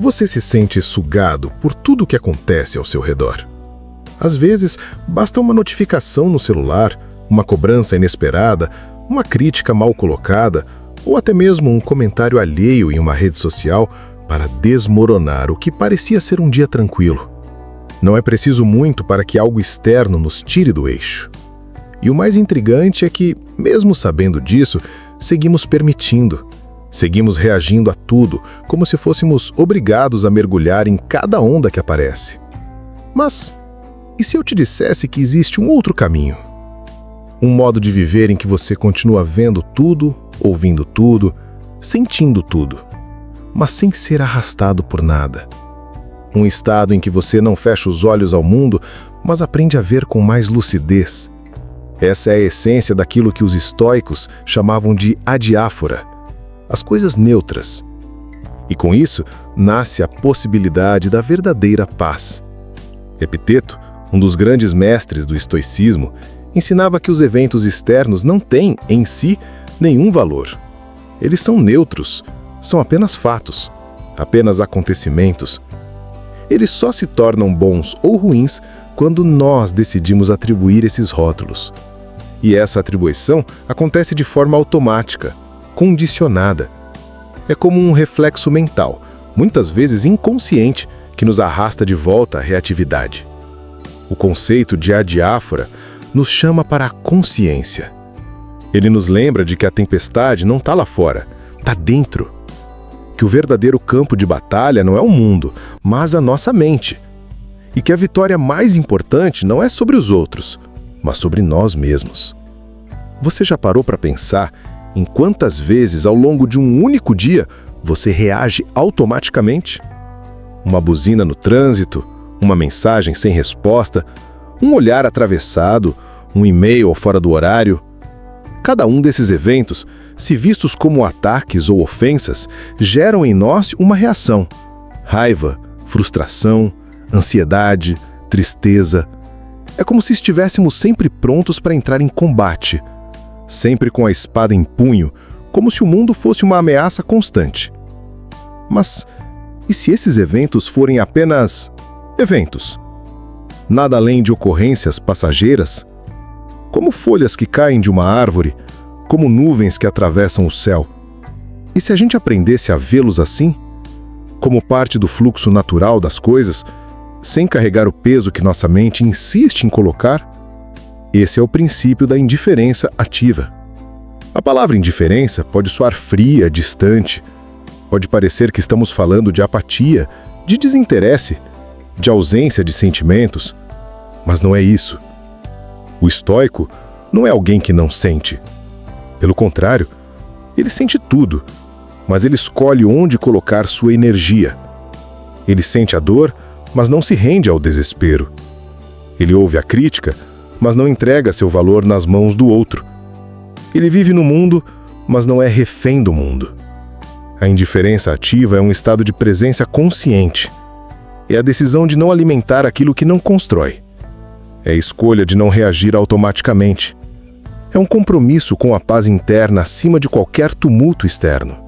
Você se sente sugado por tudo o que acontece ao seu redor. Às vezes, basta uma notificação no celular, uma cobrança inesperada, uma crítica mal colocada, ou até mesmo um comentário alheio em uma rede social para desmoronar o que parecia ser um dia tranquilo. Não é preciso muito para que algo externo nos tire do eixo. E o mais intrigante é que, mesmo sabendo disso, seguimos permitindo. Seguimos reagindo a tudo, como se fôssemos obrigados a mergulhar em cada onda que aparece. Mas, e se eu te dissesse que existe um outro caminho? Um modo de viver em que você continua vendo tudo, ouvindo tudo, sentindo tudo, mas sem ser arrastado por nada. Um estado em que você não fecha os olhos ao mundo, mas aprende a ver com mais lucidez. Essa é a essência daquilo que os estoicos chamavam de adiáfora, as coisas neutras. E com isso, nasce a possibilidade da verdadeira paz. Epiteto, um dos grandes mestres do estoicismo, ensinava que os eventos externos não têm, em si, nenhum valor. Eles são neutros, são apenas fatos, apenas acontecimentos. Eles só se tornam bons ou ruins quando nós decidimos atribuir esses rótulos. E essa atribuição acontece de forma automática, condicionada. É como um reflexo mental, muitas vezes inconsciente, que nos arrasta de volta à reatividade. O conceito de adiáfora nos chama para a consciência. Ele nos lembra de que a tempestade não está lá fora, está dentro. Que o verdadeiro campo de batalha não é o mundo, mas a nossa mente. E que a vitória mais importante não é sobre os outros, mas sobre nós mesmos. Você já parou para pensar em quantas vezes ao longo de um único dia você reage automaticamente? Uma buzina no trânsito, uma mensagem sem resposta, um olhar atravessado, um e-mail fora do horário. Cada um desses eventos, se vistos como ataques ou ofensas, geram em nós uma reação. Raiva, frustração, ansiedade, tristeza. É como se estivéssemos sempre prontos para entrar em combate, sempre com a espada em punho, como se o mundo fosse uma ameaça constante. Mas e se esses eventos forem apenas eventos? Nada além de ocorrências passageiras? Como folhas que caem de uma árvore, como nuvens que atravessam o céu. E se a gente aprendesse a vê-los assim, como parte do fluxo natural das coisas, sem carregar o peso que nossa mente insiste em colocar? Esse é o princípio da indiferença ativa. A palavra indiferença pode soar fria, distante. Pode parecer que estamos falando de apatia, de desinteresse, de ausência de sentimentos. Mas não é isso. O estoico não é alguém que não sente. Pelo contrário, ele sente tudo, mas ele escolhe onde colocar sua energia. Ele sente a dor, mas não se rende ao desespero. Ele ouve a crítica, mas não entrega seu valor nas mãos do outro. Ele vive no mundo, mas não é refém do mundo. A indiferença ativa é um estado de presença consciente. É a decisão de não alimentar aquilo que não constrói. É a escolha de não reagir automaticamente. É um compromisso com a paz interna acima de qualquer tumulto externo.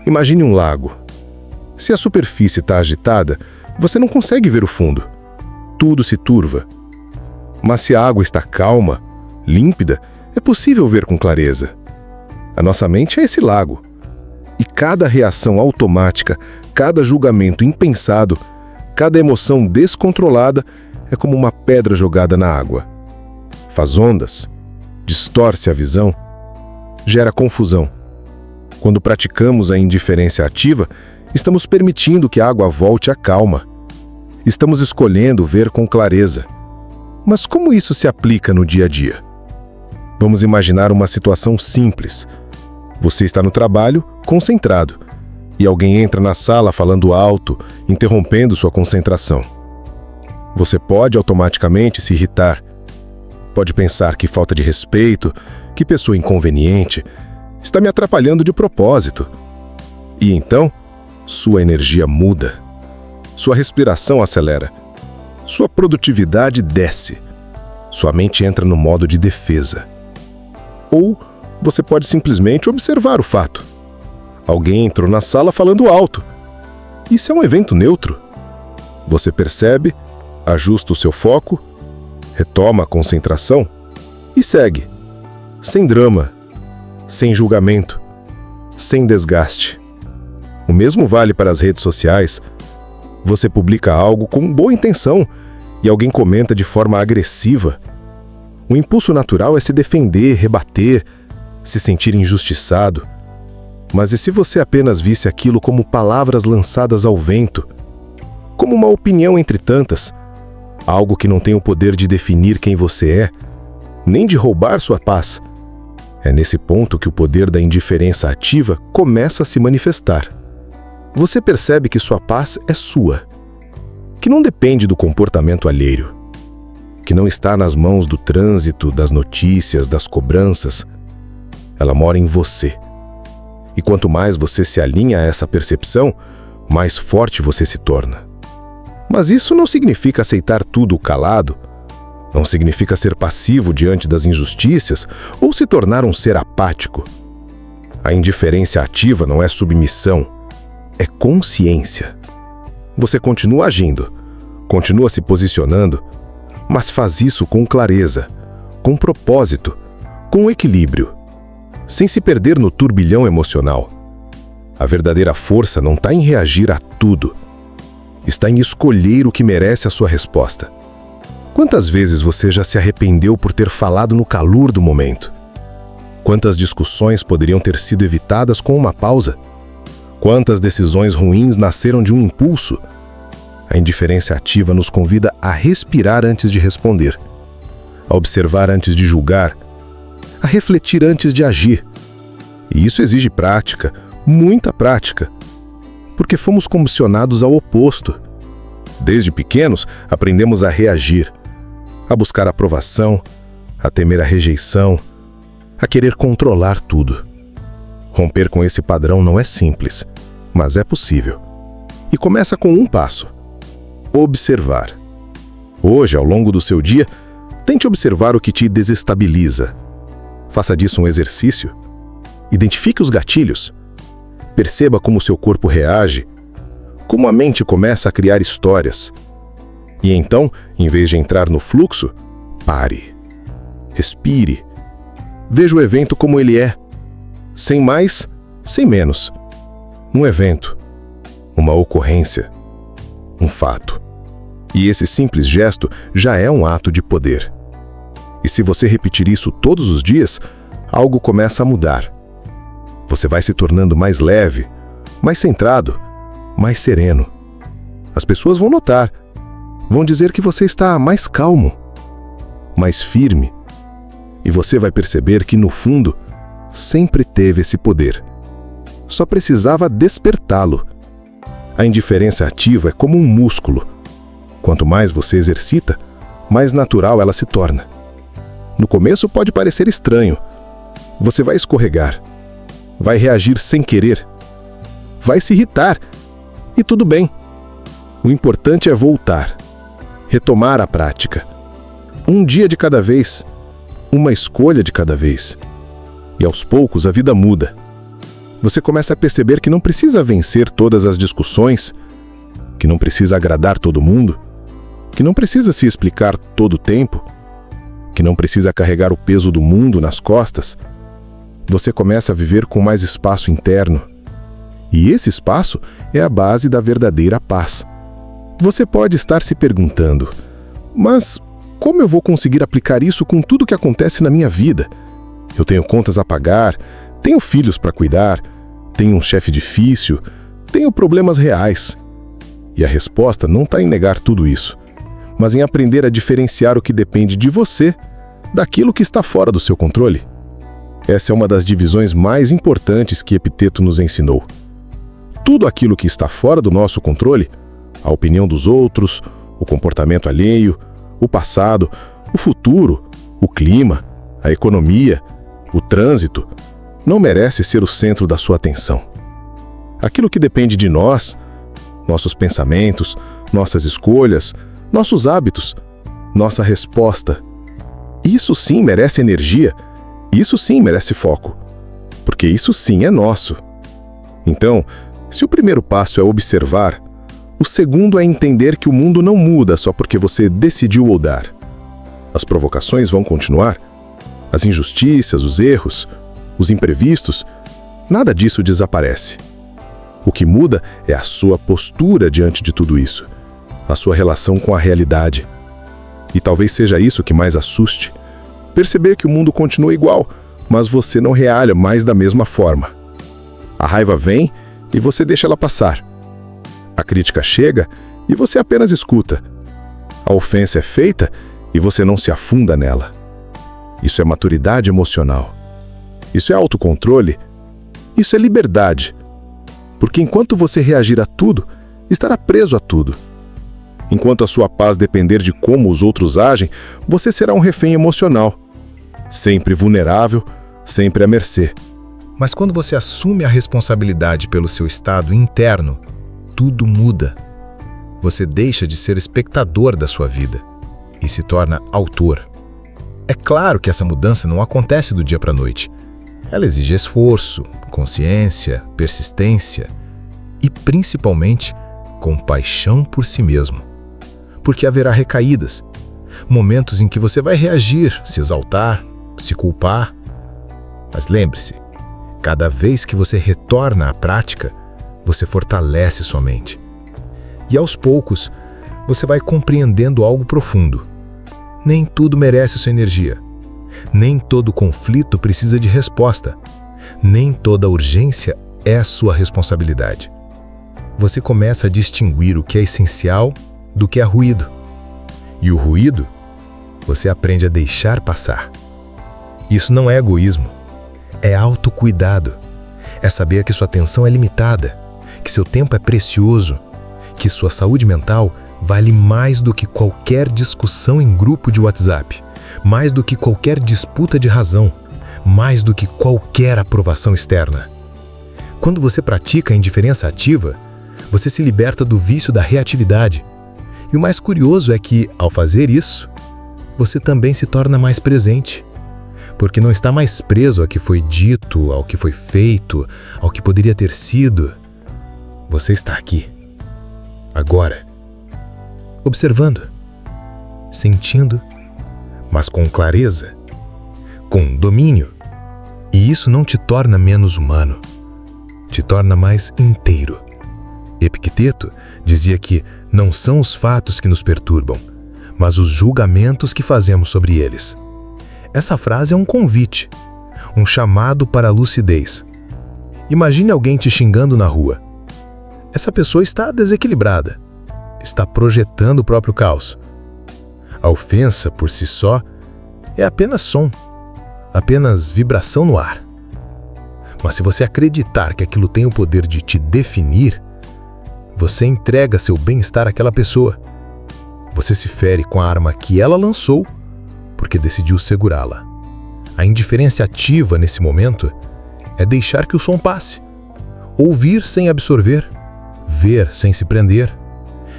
Imagine um lago. Se a superfície está agitada, você não consegue ver o fundo. Tudo se turva. Mas se a água está calma, límpida, é possível ver com clareza. A nossa mente é esse lago. E cada reação automática, cada julgamento impensado, cada emoção descontrolada é como uma pedra jogada na água. Faz ondas, distorce a visão, gera confusão. Quando praticamos a indiferença ativa, estamos permitindo que a água volte à calma. Estamos escolhendo ver com clareza. Mas como isso se aplica no dia a dia? Vamos imaginar uma situação simples. Você está no trabalho, concentrado, e alguém entra na sala falando alto, interrompendo sua concentração. Você pode automaticamente se irritar. Pode pensar que falta de respeito, que pessoa inconveniente, está me atrapalhando de propósito. E então, sua energia muda. Sua respiração acelera. Sua produtividade desce. Sua mente entra no modo de defesa. Ou você pode simplesmente observar o fato. Alguém entrou na sala falando alto. Isso é um evento neutro. Você percebe, ajusta o seu foco, retoma a concentração e segue, sem drama, sem julgamento, sem desgaste. O mesmo vale para as redes sociais. Você publica algo com boa intenção e alguém comenta de forma agressiva. O impulso natural é se defender, rebater, se sentir injustiçado. Mas e se você apenas visse aquilo como palavras lançadas ao vento, como uma opinião entre tantas, algo que não tem o poder de definir quem você é, nem de roubar sua paz? É nesse ponto que o poder da indiferença ativa começa a se manifestar. Você percebe que sua paz é sua, que não depende do comportamento alheio, que não está nas mãos do trânsito, das notícias, das cobranças. Ela mora em você. E quanto mais você se alinha a essa percepção, mais forte você se torna. Mas isso não significa aceitar tudo calado, não significa ser passivo diante das injustiças ou se tornar um ser apático. A indiferença ativa não é submissão, é consciência. Você continua agindo, continua se posicionando, mas faz isso com clareza, com propósito, com equilíbrio, sem se perder no turbilhão emocional. A verdadeira força não está em reagir a tudo, está em escolher o que merece a sua resposta. Quantas vezes você já se arrependeu por ter falado no calor do momento? Quantas discussões poderiam ter sido evitadas com uma pausa? Quantas decisões ruins nasceram de um impulso? A indiferença ativa nos convida a respirar antes de responder, a observar antes de julgar, a refletir antes de agir. E isso exige prática, muita prática, porque fomos condicionados ao oposto. Desde pequenos, aprendemos a reagir, a buscar aprovação, a temer a rejeição, a querer controlar tudo. Romper com esse padrão não é simples, mas é possível. E começa com um passo: observar. Hoje, ao longo do seu dia, tente observar o que te desestabiliza. Faça disso um exercício. Identifique os gatilhos. Perceba como seu corpo reage, como a mente começa a criar histórias. E então, em vez de entrar no fluxo, pare. Respire. Veja o evento como ele é. Sem mais, sem menos. Um evento. Uma ocorrência. Um fato. E esse simples gesto já é um ato de poder. E se você repetir isso todos os dias, algo começa a mudar. Você vai se tornando mais leve, mais centrado, mais sereno. As pessoas vão notar, vão dizer que você está mais calmo, mais firme. E você vai perceber que, no fundo, sempre teve esse poder. Só precisava despertá-lo. A indiferença ativa é como um músculo. Quanto mais você exercita, mais natural ela se torna. No começo pode parecer estranho. Você vai escorregar, vai reagir sem querer, vai se irritar, e tudo bem. O importante é voltar, retomar a prática. Um dia de cada vez, uma escolha de cada vez. E aos poucos a vida muda. Você começa a perceber que não precisa vencer todas as discussões, que não precisa agradar todo mundo, que não precisa se explicar todo o tempo, que não precisa carregar o peso do mundo nas costas. Você começa a viver com mais espaço interno. E esse espaço é a base da verdadeira paz. Você pode estar se perguntando: mas como eu vou conseguir aplicar isso com tudo que acontece na minha vida? Eu tenho contas a pagar, tenho filhos para cuidar, tenho um chefe difícil, tenho problemas reais. E a resposta não está em negar tudo isso, mas em aprender a diferenciar o que depende de você daquilo que está fora do seu controle. Essa é uma das divisões mais importantes que Epiteto nos ensinou. Tudo aquilo que está fora do nosso controle, a opinião dos outros, o comportamento alheio, o passado, o futuro, o clima, a economia, o trânsito, não merece ser o centro da sua atenção. Aquilo que depende de nós, nossos pensamentos, nossas escolhas, nossos hábitos, nossa resposta, isso sim merece energia, isso sim merece foco, porque isso sim é nosso. Então, Se o primeiro passo é observar, o segundo é entender que o mundo não muda só porque você decidiu mudar. As provocações vão continuar. As injustiças, os erros, os imprevistos, nada disso desaparece. O que muda é a sua postura diante de tudo isso, a sua relação com a realidade. E talvez seja isso que mais assuste. Perceber que o mundo continua igual, mas você não reage mais da mesma forma. A raiva vem e você deixa ela passar. A crítica chega e você apenas escuta. A ofensa é feita e você não se afunda nela. Isso é maturidade emocional. Isso é autocontrole. Isso é liberdade. Porque enquanto você reagir a tudo, estará preso a tudo. Enquanto a sua paz depender de como os outros agem, você será um refém emocional. Sempre vulnerável, sempre à mercê. Mas quando você assume a responsabilidade pelo seu estado interno, tudo muda. Você deixa de ser espectador da sua vida e se torna autor. É claro que essa mudança não acontece do dia para a noite. Ela exige esforço, consciência, persistência e, principalmente, compaixão por si mesmo. Porque haverá recaídas, momentos em que você vai reagir, se exaltar, se culpar. Mas lembre-se, cada vez que você retorna à prática, você fortalece sua mente. E aos poucos, você vai compreendendo algo profundo. Nem tudo merece sua energia. Nem todo conflito precisa de resposta. Nem toda urgência é a sua responsabilidade. Você começa a distinguir o que é essencial do que é ruído. E o ruído, você aprende a deixar passar. Isso não é egoísmo, é autocuidado. É saber que sua atenção é limitada, que seu tempo é precioso, que sua saúde mental vale mais do que qualquer discussão em grupo de WhatsApp, mais do que qualquer disputa de razão, mais do que qualquer aprovação externa. Quando você pratica a indiferença ativa, você se liberta do vício da reatividade. E o mais curioso é que, ao fazer isso, você também se torna mais presente, porque não está mais preso ao que foi dito, ao que foi feito, ao que poderia ter sido. Você está aqui, agora, observando, sentindo, mas com clareza, com domínio. E isso não te torna menos humano, te torna mais inteiro. Epicteto dizia que não são os fatos que nos perturbam, mas os julgamentos que fazemos sobre eles. Essa frase é um convite, um chamado para a lucidez. Imagine alguém te xingando na rua. Essa pessoa está desequilibrada, está projetando o próprio caos. A ofensa, por si só, é apenas som, apenas vibração no ar. Mas se você acreditar que aquilo tem o poder de te definir, você entrega seu bem-estar àquela pessoa. Você se fere com a arma que ela lançou porque decidiu segurá-la. A indiferença ativa nesse momento é deixar que o som passe. Ouvir sem absorver, ver sem se prender,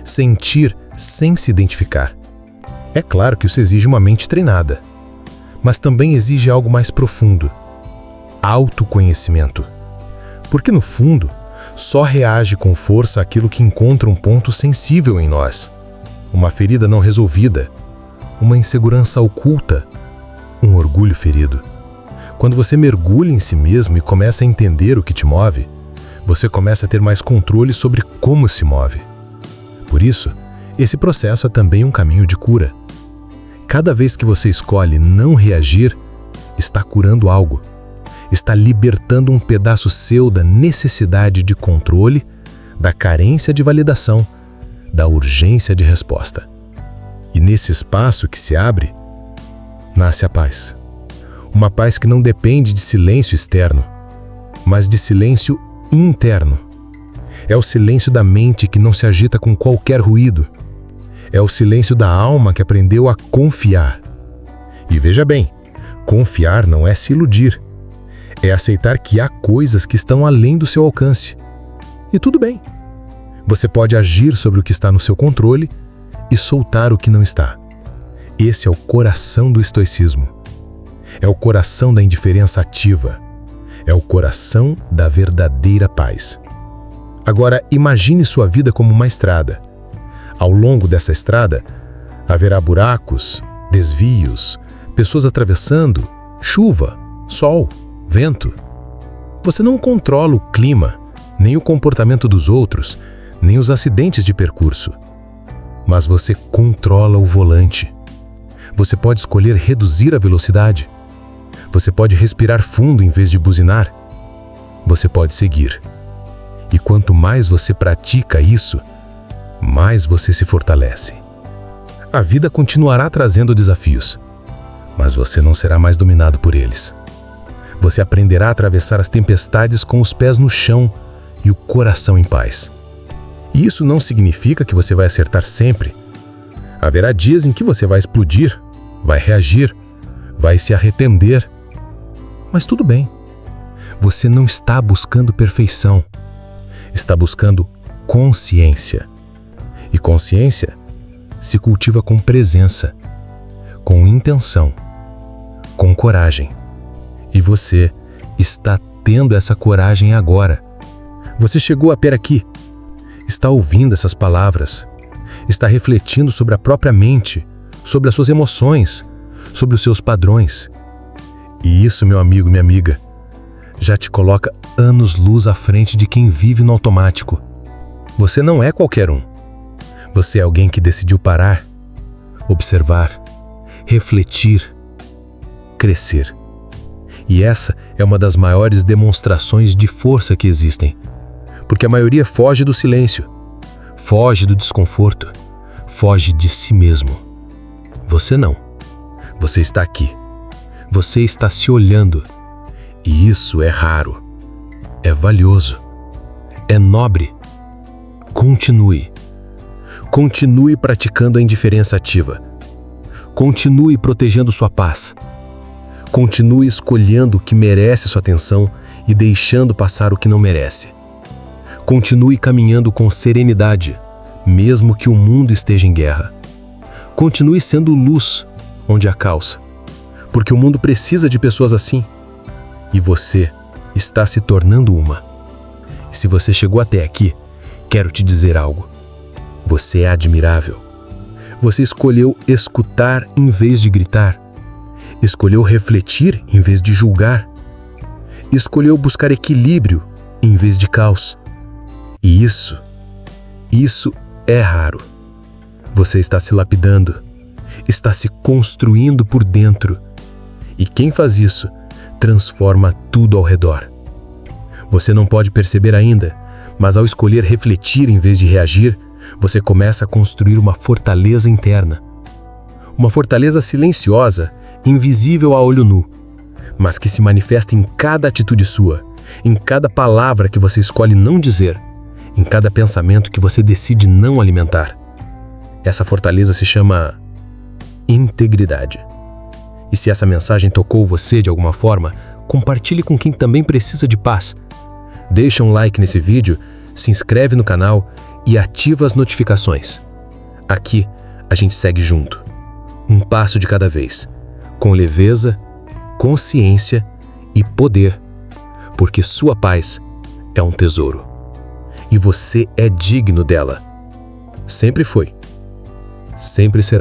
sentir sem se identificar. É claro que isso exige uma mente treinada, mas também exige algo mais profundo: autoconhecimento. Porque no fundo, só reage com força àquilo que encontra um ponto sensível em nós. Uma ferida não resolvida, uma insegurança oculta, um orgulho ferido. Quando você mergulha em si mesmo e começa a entender o que te move, você começa a ter mais controle sobre como se move. Por isso, esse processo é também um caminho de cura. Cada vez que você escolhe não reagir, está curando algo. Está libertando um pedaço seu da necessidade de controle, da carência de validação, da urgência de resposta. E nesse espaço que se abre, nasce a paz. Uma paz que não depende de silêncio externo, mas de silêncio interno. É o silêncio da mente que não se agita com qualquer ruído. É o silêncio da alma que aprendeu a confiar. E veja bem, confiar não é se iludir. É aceitar que há coisas que estão além do seu alcance. E tudo bem. Você pode agir sobre o que está no seu controle e soltar o que não está. Esse é o coração do estoicismo. É o coração da indiferença ativa. É o coração da verdadeira paz. Agora, imagine sua vida como uma estrada. Ao longo dessa estrada, haverá buracos, desvios, pessoas atravessando, chuva, sol, vento. Você não controla o clima, nem o comportamento dos outros, nem os acidentes de percurso. Mas você controla o volante. Você pode escolher reduzir a velocidade. Você pode respirar fundo em vez de buzinar. Você pode seguir. E quanto mais você pratica isso, mais você se fortalece. A vida continuará trazendo desafios, mas você não será mais dominado por eles. Você aprenderá a atravessar as tempestades com os pés no chão e o coração em paz. E isso não significa que você vai acertar sempre. Haverá dias em que você vai explodir, vai reagir, vai se arrepender. Mas tudo bem. Você não está buscando perfeição. Está buscando consciência. E consciência se cultiva com presença, com intenção, com coragem. E você está tendo essa coragem agora. Você chegou até aqui, está ouvindo essas palavras, está refletindo sobre a própria mente, sobre as suas emoções, sobre os seus padrões. E isso, meu amigo, minha amiga, já te coloca anos-luz à frente de quem vive no automático. Você não é qualquer um. Você é alguém que decidiu parar, observar, refletir, crescer. E essa é uma das maiores demonstrações de força que existem. Porque a maioria foge do silêncio, foge do desconforto, foge de si mesmo. Você não. Você está aqui. Você está se olhando. E isso é raro, é valioso, é nobre. Continue. Continue praticando a indiferença ativa. Continue protegendo sua paz. Continue escolhendo o que merece sua atenção e deixando passar o que não merece. Continue caminhando com serenidade, mesmo que o mundo esteja em guerra. Continue sendo luz onde há caos, porque o mundo precisa de pessoas assim. E você está se tornando uma. E se você chegou até aqui, quero te dizer algo. Você é admirável. Você escolheu escutar em vez de gritar. Escolheu refletir em vez de julgar. Escolheu buscar equilíbrio em vez de caos. E isso é raro. Você está se lapidando, está se construindo por dentro. E quem faz isso transforma tudo ao redor. Você não pode perceber ainda, mas ao escolher refletir em vez de reagir, você começa a construir uma fortaleza interna. Uma fortaleza silenciosa, invisível a olho nu, mas que se manifesta em cada atitude sua, em cada palavra que você escolhe não dizer, em cada pensamento que você decide não alimentar. Essa fortaleza se chama integridade. E se essa mensagem tocou você de alguma forma, compartilhe com quem também precisa de paz. Deixa um like nesse vídeo, se inscreve no canal e ativa as notificações. Aqui, a gente segue junto, um passo de cada vez, com leveza, consciência e poder, porque sua paz é um tesouro. E você é digno dela. Sempre foi, sempre será.